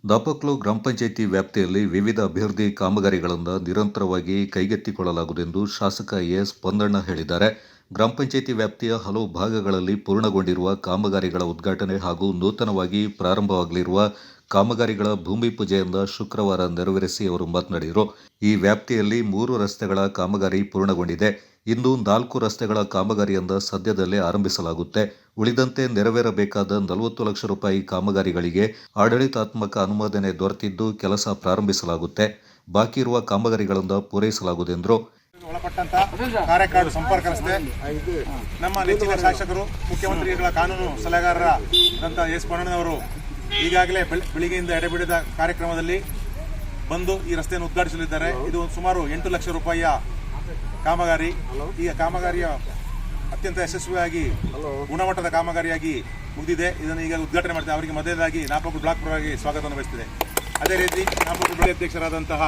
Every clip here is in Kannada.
ದಾಪಕ್ಲು ಗ್ರಾಮ ಪಂಚಾಯಿತಿ ವ್ಯಾಪ್ತಿಯಲ್ಲಿ ವಿವಿಧ ಅಭಿವೃದ್ಧಿ ಕಾಮಗಾರಿಗಳನ್ನು ನಿರಂತರವಾಗಿ ಕೈಗೆತ್ತಿಕೊಳ್ಳಲಾಗುವುದೆಂದು ಶಾಸಕ ಎಸ್ ಪೊನ್ನಣ್ಣ ಹೇಳಿದ್ದಾರೆ. ಗ್ರಾಮ ಪಂಚಾಯಿತಿ ವ್ಯಾಪ್ತಿಯ ಹಲವು ಭಾಗಗಳಲ್ಲಿ ಪೂರ್ಣಗೊಂಡಿರುವ ಕಾಮಗಾರಿಗಳ ಉದ್ಘಾಟನೆ ಹಾಗೂ ನೂತನವಾಗಿ ಪ್ರಾರಂಭವಾಗಲಿರುವ ಕಾಮಗಾರಿಗಳ ಭೂಮಿ ಪೂಜೆಯಿಂದ ಶುಕ್ರವಾರ ನೆರವೇರಿಸಿ ಅವರು ಮಾತನಾಡಿದರು. ಈ ವ್ಯಾಪ್ತಿಯಲ್ಲಿ 3 ರಸ್ತೆಗಳ ಕಾಮಗಾರಿ ಪೂರ್ಣಗೊಂಡಿದೆ. ಇನ್ನು 4 ರಸ್ತೆಗಳ ಕಾಮಗಾರಿಯಿಂದ ಸದ್ಯದಲ್ಲೇ ಆರಂಭಿಸಲಾಗುತ್ತೆ. ಉಳಿದಂತೆ ನೆರವೇರಬೇಕಾದ 40 ಲಕ್ಷ ರೂಪಾಯಿ ಕಾಮಗಾರಿಗಳಿಗೆ ಆಡಳಿತಾತ್ಮಕ ಅನುಮೋದನೆ ದೊರೆತಿದ್ದು ಕೆಲಸ ಪ್ರಾರಂಭಿಸಲಾಗುತ್ತೆ. ಬಾಕಿ ಇರುವ ಕಾಮಗಾರಿಗಳಿಂದ ಪೂರೈಸಲಾಗುವುದೆಂದರು. ಒಳಪಟ್ಟಂತ ಕಾರೆಕಾಡು ಸಂಪರ್ಕ ರಸ್ತೆ ನಮ್ಮ ನೆಚ್ಚಿನ ಶಾಸಕರು ಮುಖ್ಯಮಂತ್ರಿಗಳ ಕಾನೂನು ಸಲಹೆಗಾರರಾದಂಥ ಎಸ್ ಪೊನ್ನಣ್ಣನವರು ಈಗಾಗಲೇ ಬೆಳಿಗ್ಗೆಯಿಂದ ಎಡೆಬಿಡದ ಕಾರ್ಯಕ್ರಮದಲ್ಲಿ ಬಂದು ಈ ರಸ್ತೆಯನ್ನು ಉದ್ಘಾಟಿಸಲಿದ್ದಾರೆ. ಇದು ಸುಮಾರು 8 ಲಕ್ಷ ರೂಪಾಯಿಯ ಕಾಮಗಾರಿ. ಈ ಕಾಮಗಾರಿಯ ಅತ್ಯಂತ ಯಶಸ್ವಿಯಾಗಿ ಗುಣಮಟ್ಟದ ಕಾಮಗಾರಿಯಾಗಿ ಮುಗಿದಿದೆ. ಇದನ್ನು ಈಗ ಉದ್ಘಾಟನೆ ಮಾಡ್ತಾರೆ. ಅವರಿಗೆ ಮೊದಲನೇದಾಗಿ ನಾಪಕ್ಲು ಬ್ಲಾಕ್ ಪರವಾಗಿ ಸ್ವಾಗತವನ್ನು ಬಯಸುತ್ತಿದೆ. ಅದೇ ರೀತಿ ನಾಪಕ್ಲು ಬ್ಲಾಕ್ ಅಧ್ಯಕ್ಷರಾದಂತಹ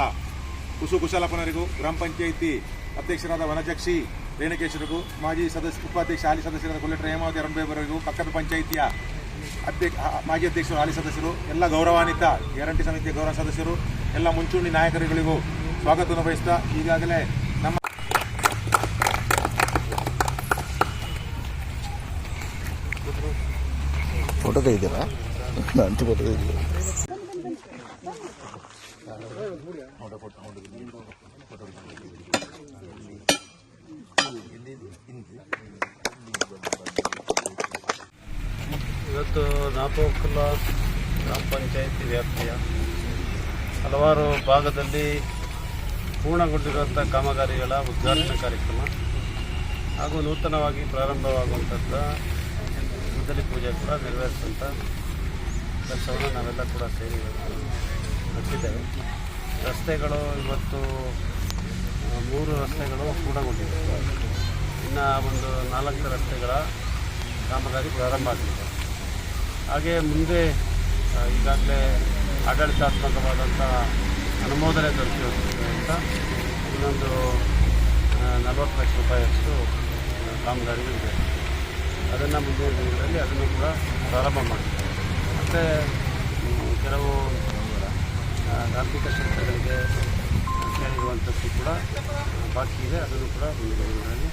ಕುಶಾಲಪ್ಪನವರಿಗೂ, ಗ್ರಾಮ ಪಂಚಾಯಿತಿ ಅಧ್ಯಕ್ಷರಾದ ವನಜಕ್ಷಿ ರೇಣುಕೇಶ್ವರಿಗೂ, ಮಾಜಿ ಉಪಾಧ್ಯಕ್ಷ ಹಾಲಿ ಸದಸ್ಯರಾದ ಕೊಲ್ಲೆಟರ್ ಹೇಮಾವತಿ ಅರುಣ್ಬೇವರಿಗೂ, ಪಕ್ಕದ ಪಂಚಾಯಿತಿಯ ಮಾಜಿ ಅಧ್ಯಕ್ಷರು, ಹಾಲಿ ಸದಸ್ಯರು, ಎಲ್ಲ ಗೌರವಾನ್ವಿತ ಗ್ಯಾರಂಟಿ ಸಮಿತಿಯ ಗೌರವ ಸದಸ್ಯರು, ಎಲ್ಲ ಮುಂಚೂಣಿ ನಾಯಕರುಗಳಿಗೂ ಸ್ವಾಗತವನ್ನು ಬಯಸ್ತಾ ಈಗಾಗಲೇ ನಮ್ಮ ಫೋಟೋ ತೆಗೆದಿರಾ? ಅಂಟು ಫೋಟೋ ತೆಗೆದಿಲ್ಲ. ಇವತ್ತು ನಾಪೋಕಲ ಗ್ರಾಮ ಪಂಚಾಯಿತಿ ವ್ಯಾಪ್ತಿಯ ಹಲವಾರು ಭಾಗದಲ್ಲಿ ಪೂರ್ಣಗೊಂಡಿರುವಂಥ ಕಾಮಗಾರಿಗಳ ಉದ್ಘಾಟನಾ ಕಾರ್ಯಕ್ರಮ ಹಾಗೂ ನೂತನವಾಗಿ ಪ್ರಾರಂಭವಾಗುವಂಥದ್ದು ಗುದ್ದಲಿ ಪೂಜೆ ಕೂಡ ನೆರವೇರಿಸುವಂಥ ಕೆಲಸವನ್ನು ನಾವೆಲ್ಲ ಕೂಡ ಸೇರಿ ನಡೆಸಿದ್ದೇವೆ. ರಸ್ತೆಗಳು ಇವತ್ತು 3 ರಸ್ತೆಗಳು ಪೂರ್ಣಗೊಂಡಿವೆ. ಇನ್ನು ಒಂದು 4 ರಸ್ತೆಗಳ ಕಾಮಗಾರಿ ಪ್ರಾರಂಭ ಆಗಲಿದೆ. ಹಾಗೆ ಮುಂದೆ ಈಗಾಗಲೇ ಆಡಳಿತಾತ್ಮಕವಾದಂಥ ಅನುಮೋದನೆ ದೊರಕಿರುತ್ತೆ ಅಂತ ಇನ್ನೊಂದು 40 ಲಕ್ಷ ರೂಪಾಯಿಯಷ್ಟು ಕಾಮಗಾರಿಗಳಿದೆ. ಅದನ್ನು ಮುಂದಿನ ದಿನಗಳಲ್ಲಿ ಅದನ್ನು ಕೂಡ ಪ್ರಾರಂಭ ಮಾಡ್ತಾರೆ. ಮತ್ತು ಕೆಲವು ಧಾರ್ಮಿಕ ಕ್ಷೇತ್ರಗಳಿಗೆ ಸೇರಿರುವಂಥದ್ದು ಕೂಡ ಬಾಕಿ ಇದೆ. ಅದನ್ನು ಕೂಡ ಮುಂದಿನ ದಿನಗಳಲ್ಲಿ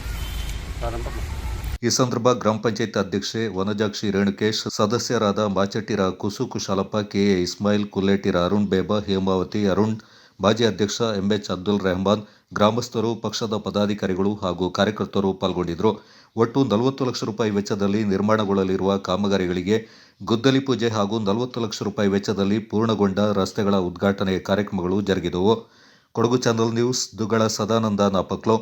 ಪ್ರಾರಂಭ ಮಾಡ್ತಾರೆ. ಈ ಸಂದರ್ಭ ಗ್ರಾಮ ಪಂಚಾಯತ್ ಅಧ್ಯಕ್ಷೆ ವನಜಾಕ್ಷಿ ರೇಣುಕೇಶ್, ಸದಸ್ಯರಾದ ಮಾಚಟ್ಟಿರ ಕುಶಾಲಪ್ಪ, ಕೆಎ ಇಸ್ಮಾಯಿಲ್, ಕುಲ್ಲೇಟಿರ ಅರುಣ್ ಬೇಬ, ಹೇಮಾವತಿ ಅರುಣ್, ಮಾಜಿ ಅಧ್ಯಕ್ಷ ಎಂಎಚ್ ಅಬ್ದುಲ್ ರೆಹಮಾನ್, ಗ್ರಾಮಸ್ಥರು, ಪಕ್ಷದ ಪದಾಧಿಕಾರಿಗಳು ಹಾಗೂ ಕಾರ್ಯಕರ್ತರು ಪಾಲ್ಗೊಂಡಿದ್ದರು. ಒಟ್ಟು 40 ಲಕ್ಷ ರೂಪಾಯಿ ವೆಚ್ಚದಲ್ಲಿ ನಿರ್ಮಾಣಗೊಳ್ಳಲಿರುವ ಕಾಮಗಾರಿಗಳಿಗೆ ಗುದ್ದಲಿ ಪೂಜೆ ಹಾಗೂ 40 ಲಕ್ಷ ರೂಪಾಯಿ ವೆಚ್ಚದಲ್ಲಿ ಪೂರ್ಣಗೊಂಡ ರಸ್ತೆಗಳ ಉದ್ಘಾಟನೆ ಕಾರ್ಯಕ್ರಮಗಳು ಜರುಗಿದವು. Kodagu channel news, Duggala Sadananda, Napoklu.